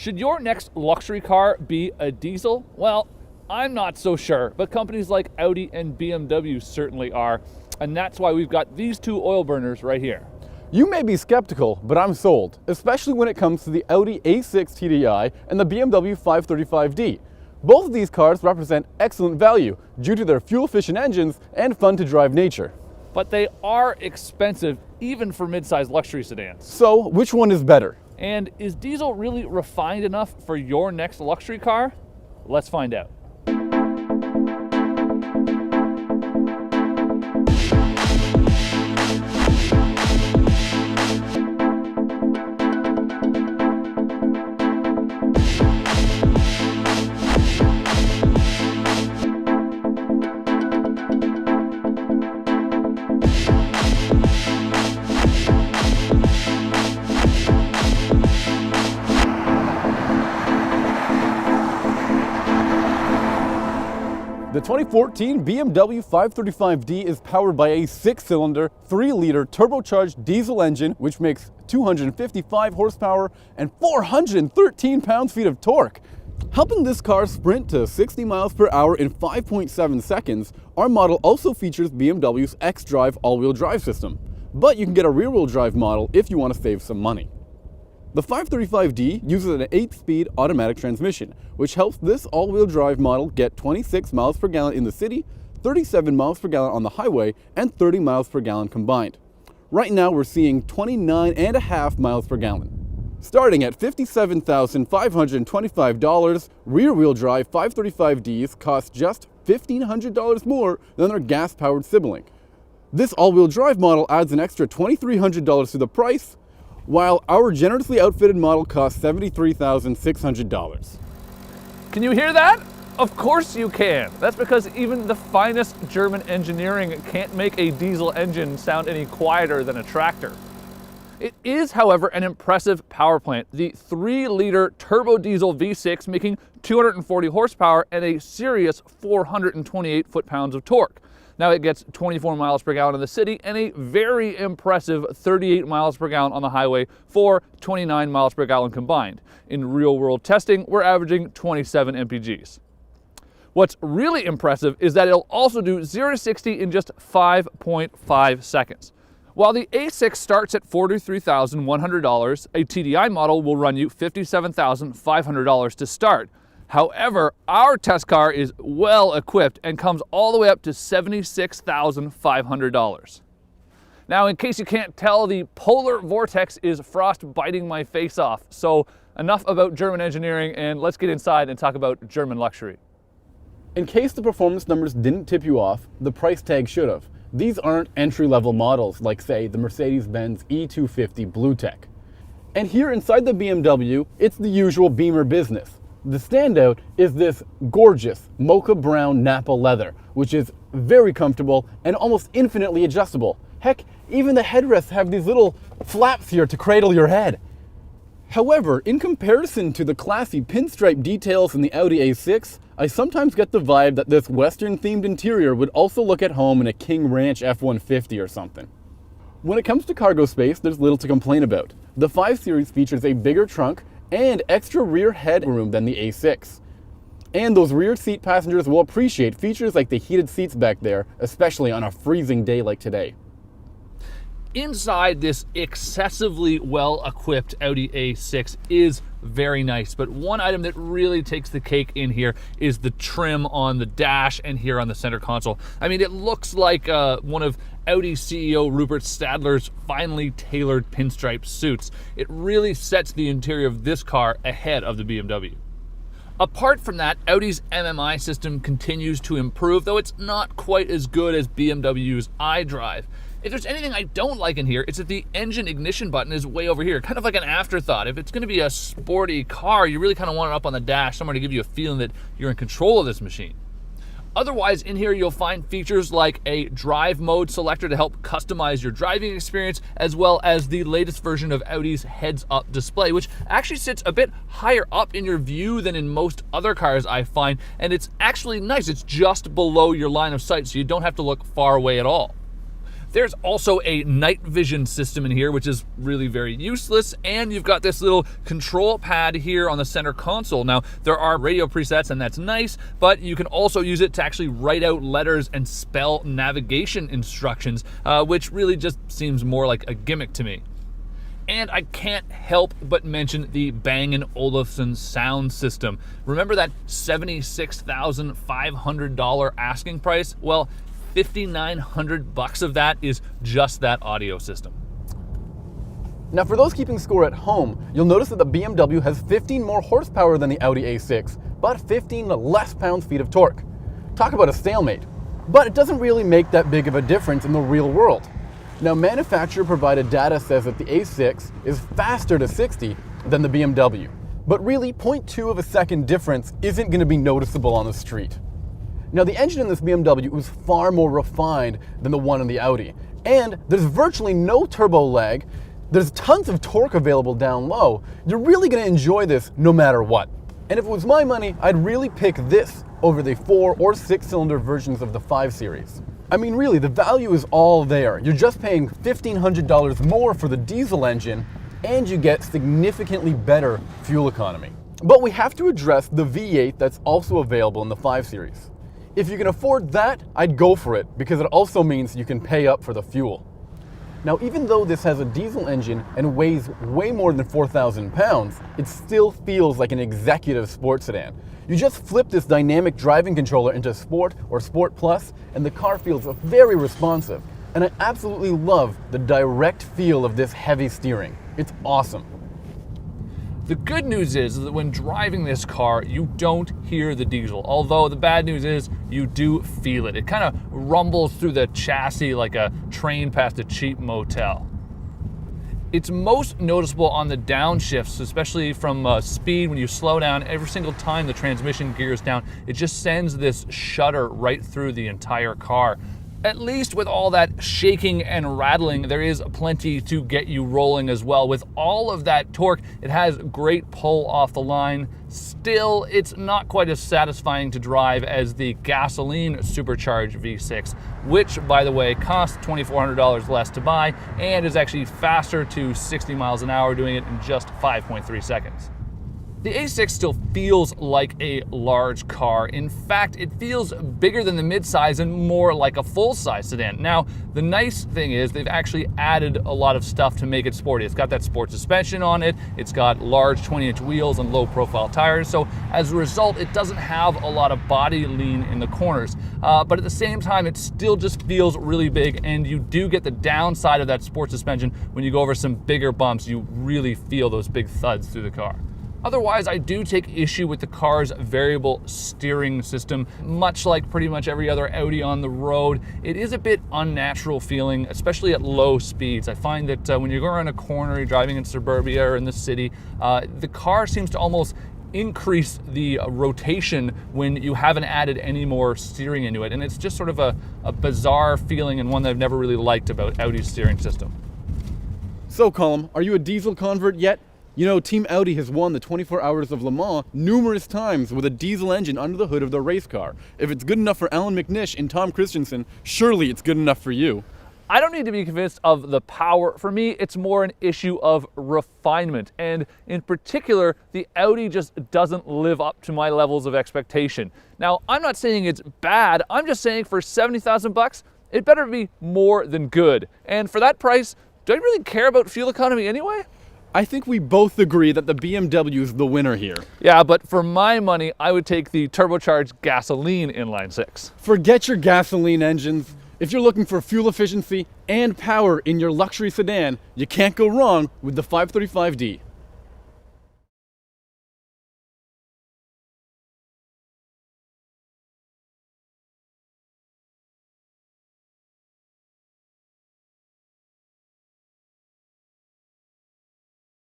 Should your next luxury car be a diesel? Well, I'm not so sure, but companies like Audi and BMW certainly are, and that's why we've got these two oil burners right here. You may be skeptical, but I'm sold, especially when it comes to the Audi A6 TDI and the BMW 535D. Both of these cars represent excellent value due to their fuel-efficient engines and fun-to-drive nature. But they are expensive, even for mid-sized luxury sedans. So, which one is better? And is diesel really refined enough for your next luxury car? Let's find out. The 2014 BMW 535D is powered by a 6-cylinder, 3-liter turbocharged diesel engine which makes 255 horsepower and 413 pounds-feet of torque. Helping this car sprint to 60 miles per hour in 5.7 seconds, our model also features BMW's xDrive all-wheel drive system. But you can get a rear-wheel drive model if you want to save some money. The 535D uses an 8-speed automatic transmission, which helps this all-wheel drive model get 26 miles per gallon in the city, 37 miles per gallon on the highway, and 30 miles per gallon combined. Right now we're seeing 29.5 miles per gallon. Starting at $57,525, rear-wheel drive 535Ds cost just $1,500 more than their gas-powered sibling. This all-wheel drive model adds an extra $2,300 to the price, while our generously outfitted model costs $73,600. Can you hear that? Of course you can. That's because even the finest German engineering can't make a diesel engine sound any quieter than a tractor. It is, however, an impressive power plant. The 3-liter turbo diesel V6 making 240 horsepower and a serious 428 foot-pounds of torque. Now it gets 24 miles per gallon in the city and a very impressive 38 miles per gallon on the highway for 29 miles per gallon combined. In real-world testing, we're averaging 27 mpgs. What's really impressive is that it'll also do 0 to 60 in just 5.5 seconds. While the A6 starts at $43,100, a TDI model will run you $57,500 to start. However, our test car is well equipped and comes all the way up to $76,500. Now, in case you can't tell, the polar vortex is frost biting my face off. So enough about German engineering, and let's get inside and talk about German luxury. In case the performance numbers didn't tip you off, the price tag should have. These aren't entry-level models like, say, the Mercedes-Benz E250 BlueTEC. And here inside the BMW, it's the usual Beamer business. The standout is this gorgeous mocha brown Nappa leather, which is very comfortable and almost infinitely adjustable. Heck, even the headrests have these little flaps here to cradle your head. However, in comparison to the classy pinstripe details in the Audi A6, I sometimes get the vibe that this Western-themed interior would also look at home in a King Ranch F-150 or something. When it comes to cargo space, there's little to complain about. The 5 Series features a bigger trunk and extra rear headroom than the A6. And those rear seat passengers will appreciate features like the heated seats back there, especially on a freezing day like today. Inside, this excessively well-equipped Audi A6 is very nice, but one item that really takes the cake in here is the trim on the dash and here on the center console. I mean, it looks like one of Audi CEO Rupert Stadler's finely tailored pinstripe suits. It really sets the interior of this car ahead of the BMW. Apart from that, Audi's MMI system continues to improve, though it's not quite as good as BMW's iDrive. If there's anything I don't like in here, it's that the engine ignition button is way over here, kind of like an afterthought. If it's going to be a sporty car, you really kind of want it up on the dash, somewhere to give you a feeling that you're in control of this machine. Otherwise, in here you'll find features like a drive mode selector to help customize your driving experience, as well as the latest version of Audi's heads-up display, which actually sits a bit higher up in your view than in most other cars I find, and it's actually nice. It's just below your line of sight, so you don't have to look far away at all. There's also a night vision system in here, which is really very useless, and you've got this little control pad here on the center console. Now, there are radio presets, and that's nice, but you can also use it to actually write out letters and spell navigation instructions, which really just seems more like a gimmick to me. And I can't help but mention the Bang & Olufsen sound system. Remember that $76,500 asking price? Well, $5,900 of that is just that audio system. Now for those keeping score at home, you'll notice that the BMW has 15 more horsepower than the Audi A6, but 15 less pounds-feet of torque. Talk about a stalemate. But it doesn't really make that big of a difference in the real world. Now manufacturer-provided data says that the A6 is faster to 60 than the BMW. But really, 0.2 of a second difference isn't going to be noticeable on the street. Now the engine in this BMW is far more refined than the one in the Audi. And there's virtually no turbo lag, there's tons of torque available down low. You're really going to enjoy this no matter what. And if it was my money, I'd really pick this over the 4 or 6 cylinder versions of the 5 Series. I mean really, the value is all there. You're just paying $1,500 more for the diesel engine, and you get significantly better fuel economy. But we have to address the V8 that's also available in the 5 Series. If you can afford that, I'd go for it, because it also means you can pay up for the fuel. Now, even though this has a diesel engine and weighs way more than 4,000 pounds, it still feels like an executive sports sedan. You just flip this dynamic driving controller into Sport or Sport Plus, and the car feels very responsive. And I absolutely love the direct feel of this heavy steering. It's awesome. The good news is that when driving this car, you don't hear the diesel. Although the bad news is you do feel it. It kind of rumbles through the chassis like a train past a cheap motel. It's most noticeable on the downshifts, especially from speed. When you slow down, every single time the transmission gears down, it just sends this shudder right through the entire car. At least with all that shaking and rattling, there is plenty to get you rolling as well. With all of that torque, it has great pull off the line. Still, it's not quite as satisfying to drive as the gasoline supercharged V6, which, by the way, costs $2,400 less to buy and is actually faster to 60 miles an hour, doing it in just 5.3 seconds. The A6 still feels like a large car. In fact, it feels bigger than the midsize and more like a full-size sedan. Now, the nice thing is they've actually added a lot of stuff to make it sporty. It's got that sport suspension on it, it's got large 20-inch wheels and low-profile tires, so as a result, it doesn't have a lot of body lean in the corners. But at the same time, it still just feels really big, and you do get the downside of that sport suspension when you go over some bigger bumps. You really feel those big thuds through the car. Otherwise, I do take issue with the car's variable steering system. Much like pretty much every other Audi on the road, it is a bit unnatural feeling, especially at low speeds. I find that when you go around a corner, you're driving in suburbia or in the city, the car seems to almost increase the rotation when you haven't added any more steering into it. And it's just sort of a bizarre feeling, and one that I've never really liked about Audi's steering system. So Colm, are you a diesel convert yet? You know, Team Audi has won the 24 Hours of Le Mans numerous times with a diesel engine under the hood of their race car. If it's good enough for Alan McNish and Tom Christensen, surely it's good enough for you. I don't need to be convinced of the power. For me, it's more an issue of refinement. And in particular, the Audi just doesn't live up to my levels of expectation. Now, I'm not saying it's bad. I'm just saying for 70,000 bucks, it better be more than good. And for that price, do I really care about fuel economy anyway? I think we both agree that the BMW is the winner here. Yeah, but for my money, I would take the turbocharged gasoline inline-6. Forget your gasoline engines. If you're looking for fuel efficiency and power in your luxury sedan, you can't go wrong with the 535D.